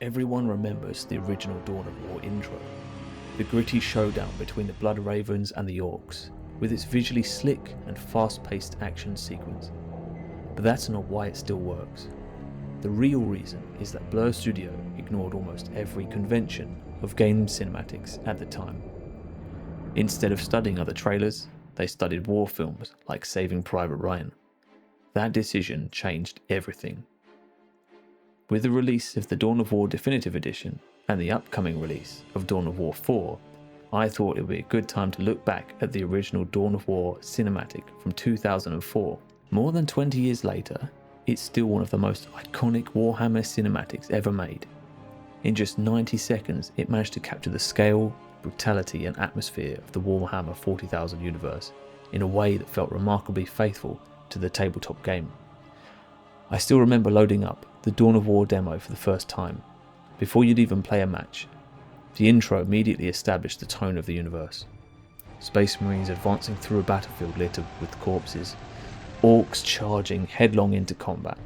Everyone remembers the original Dawn of War intro, the gritty showdown between the Blood Ravens and the Orcs, with its visually slick and fast-paced action sequence. But that's not why it still works. The real reason is that Blur Studio ignored almost every convention of game cinematics at the time. Instead of studying other trailers, they studied war films like Saving Private Ryan. That decision changed everything. With the release of the Dawn of War Definitive Edition and the upcoming release of Dawn of War 4, I thought it would be a good time to look back at the original Dawn of War cinematic from 2004. More than 20 years later, it's still one of the most iconic Warhammer cinematics ever made. In just 90 seconds, it managed to capture the scale, brutality and atmosphere of the Warhammer 40,000 universe in a way that felt remarkably faithful to the tabletop game. I still remember loading up the Dawn of War demo for the first time. Before you'd even play a match, the intro immediately established the tone of the universe. Space Marines advancing through a battlefield littered with corpses, orcs charging headlong into combat,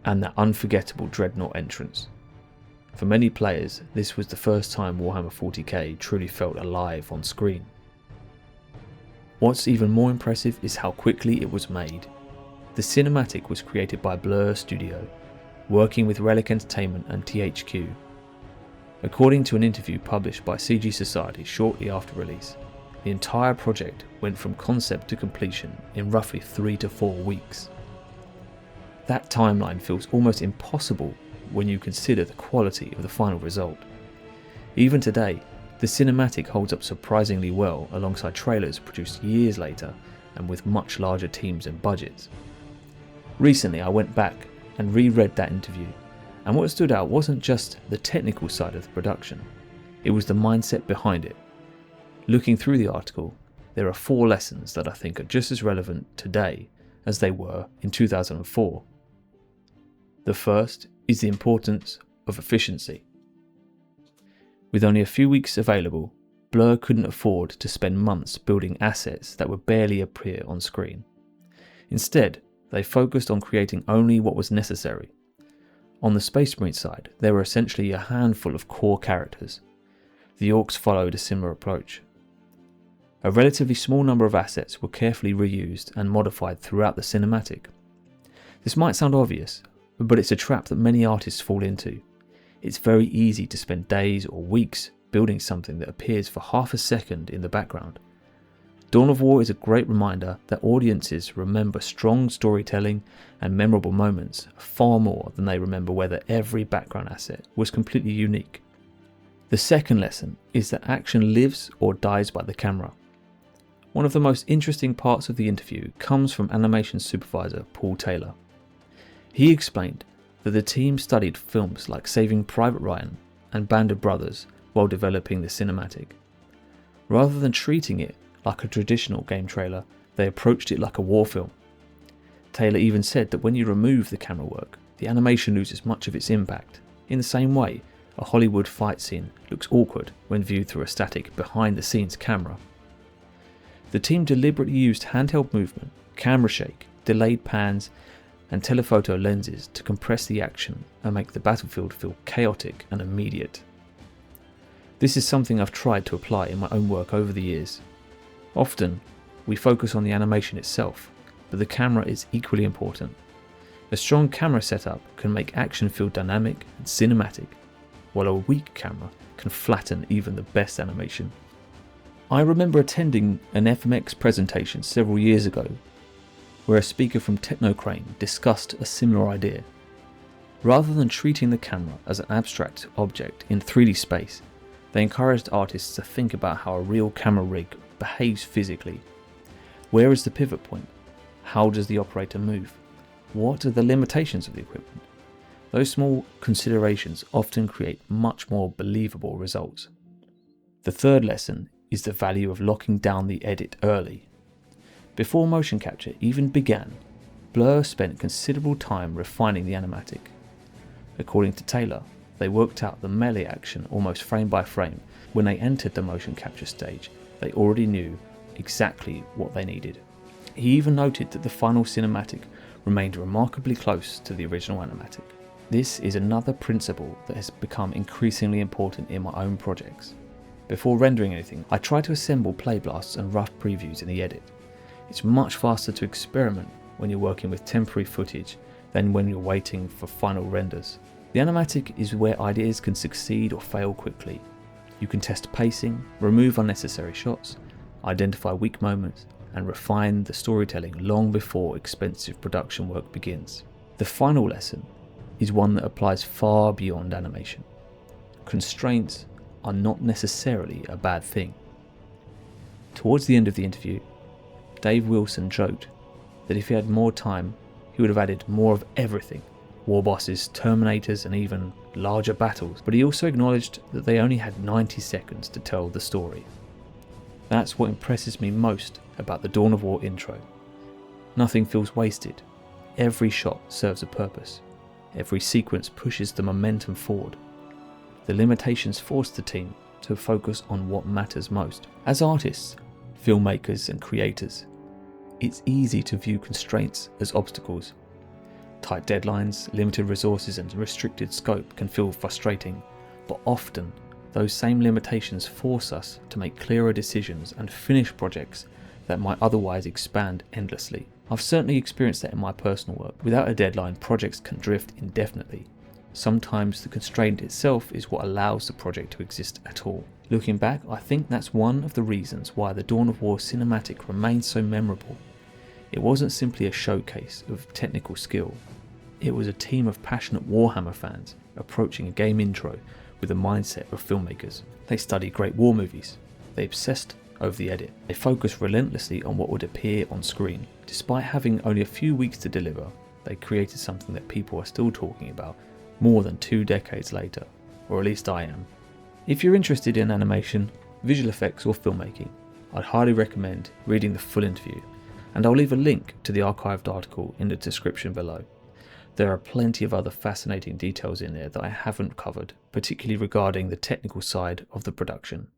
and that unforgettable dreadnought entrance. For many players, this was the first time Warhammer 40k truly felt alive on screen. What's even more impressive is how quickly it was made. The cinematic was created by Blur Studio, working with Relic Entertainment and THQ. According to an interview published by CG Society shortly after release, the entire project went from concept to completion in roughly 3 to 4 weeks. That timeline feels almost impossible when you consider the quality of the final result. Even today, the cinematic holds up surprisingly well alongside trailers produced years later and with much larger teams and budgets. Recently I went back and reread that interview, and what stood out wasn't just the technical side of the production, it was the mindset behind it. Looking through the article, there are 4 lessons that I think are just as relevant today as they were in 2004. The first is the importance of efficiency. With only a few weeks available, Blur couldn't afford to spend months building assets that would barely appear on screen. Instead, they focused on creating only what was necessary. On the Space Marine side, there were essentially a handful of core characters. The Orcs followed a similar approach. A relatively small number of assets were carefully reused and modified throughout the cinematic. This might sound obvious, but it's a trap that many artists fall into. It's very easy to spend days or weeks building something that appears for half a second in the background. Dawn of War is a great reminder that audiences remember strong storytelling and memorable moments far more than they remember whether every background asset was completely unique. The second lesson is that action lives or dies by the camera. One of the most interesting parts of the interview comes from animation supervisor Paul Taylor. He explained that the team studied films like Saving Private Ryan and Band of Brothers while developing the cinematic. Rather than treating it like a traditional game trailer, they approached it like a war film. Taylor even said that when you remove the camera work, the animation loses much of its impact. In the same way, a Hollywood fight scene looks awkward when viewed through a static behind-the-scenes camera. The team deliberately used handheld movement, camera shake, delayed pans, and telephoto lenses to compress the action and make the battlefield feel chaotic and immediate. This is something I've tried to apply in my own work over the years. Often, we focus on the animation itself, but the camera is equally important. A strong camera setup can make action feel dynamic and cinematic, while a weak camera can flatten even the best animation. I remember attending an FMX presentation several years ago, where a speaker from Technocrane discussed a similar idea. Rather than treating the camera as an abstract object in 3D space, they encouraged artists to think about how a real camera rig behaves physically. Where is the pivot point? How does the operator move? What are the limitations of the equipment? Those small considerations often create much more believable results. The third lesson is the value of locking down the edit early. Before motion capture even began, Blur spent considerable time refining the animatic. According to Taylor, they worked out the melee action almost frame by frame. When they entered the motion capture stage, they already knew exactly what they needed. He even noted that the final cinematic remained remarkably close to the original animatic. This is another principle that has become increasingly important in my own projects. Before rendering anything, I try to assemble playblasts and rough previews in the edit. It's much faster to experiment when you're working with temporary footage than when you're waiting for final renders. The animatic is where ideas can succeed or fail quickly. You can test pacing, remove unnecessary shots, identify weak moments, and refine the storytelling long before expensive production work begins. The final lesson is one that applies far beyond animation. Constraints are not necessarily a bad thing. Towards the end of the interview, Dave Wilson joked that if he had more time, he would have added more of everything: war bosses, Terminators, and even larger battles, but he also acknowledged that they only had 90 seconds to tell the story. That's what impresses me most about the Dawn of War intro. Nothing feels wasted. Every shot serves a purpose. Every sequence pushes the momentum forward. The limitations force the team to focus on what matters most. As artists, filmmakers, and creators, it's easy to view constraints as obstacles. Tight deadlines, limited resources, and restricted scope can feel frustrating, but often those same limitations force us to make clearer decisions and finish projects that might otherwise expand endlessly. I've certainly experienced that in my personal work. Without a deadline, projects can drift indefinitely. Sometimes the constraint itself is what allows the project to exist at all. Looking back, I think that's one of the reasons why the Dawn of War cinematic remains so memorable. It wasn't simply a showcase of technical skill. It was a team of passionate Warhammer fans approaching a game intro with the mindset of filmmakers. They studied great war movies. They obsessed over the edit. They focused relentlessly on what would appear on screen. Despite having only a few weeks to deliver, they created something that people are still talking about more than 2 decades later, or at least I am. If you're interested in animation, visual effects, or filmmaking, I'd highly recommend reading the full interview, and I'll leave a link to the archived article in the description below. There are plenty of other fascinating details in there that I haven't covered, particularly regarding the technical side of the production.